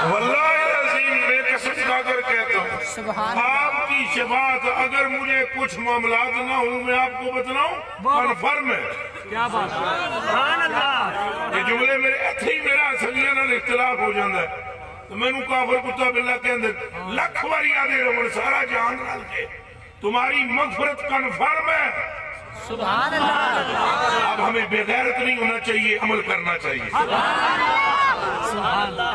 واللہ العظیم میں قسم کھا کر کہتا ہوں آپ کی شفاعت اگر مجھے کچھ معاملات نہ ہوں میں آپ کو بتلاؤں کنفرم ہے کیا بات سبحان اللہ یہ جملے میرے ایتھے ہی میرا سنگیاں نال اختلاف ہو جاندہ ہے تو میں نو کافر کتا باللہ کے اندر لکھ باری آدھے رمن سارا جہان رال کے تمہاری مغفرت کنفرم ہے سبحان اللہ اب ہمیں بے غیرت نہیں ہونا چاہیے عمل کرنا چاہیے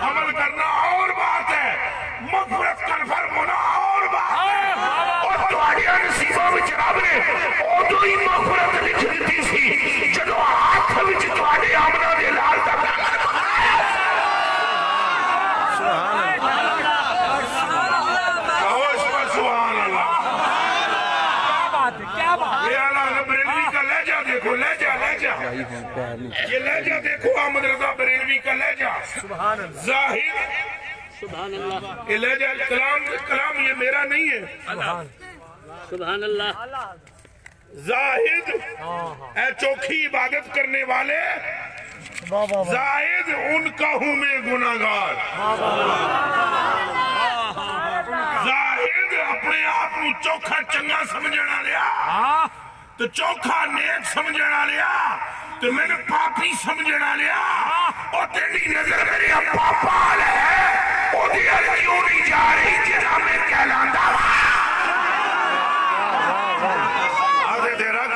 عمل کرنا اور بات ہے مغفرت کنفرم ہونا اور بات ہے اور تمہاریاں نصیبہ میں جناب نے اوڈو ہی مغفرت لکھ دیتی سی جدو ہاتھ وچ تمہارے آمنہ دے لال تک یہ لہجہ دیکھو احمد رضا بریلوی کا لہجہ زاہد یہ لہجہ کلام یہ میرا نہیں ہے سبحان اللہ زاہد اے چوکھی عبادت کرنے والے زاہد ان کا ہوں میں گناہگار زاہد اپنے آپ کو چوکھا چنگا سمجھنا لیا تو چوکھا نیک سمجھنا لیا تو میں نے پاپی سمجھنا لیا اور تیری نظر میرے پاپا لے اور دیار کیوں نہیں جا رہی جنا میں کہلاندہ آدھے تیرا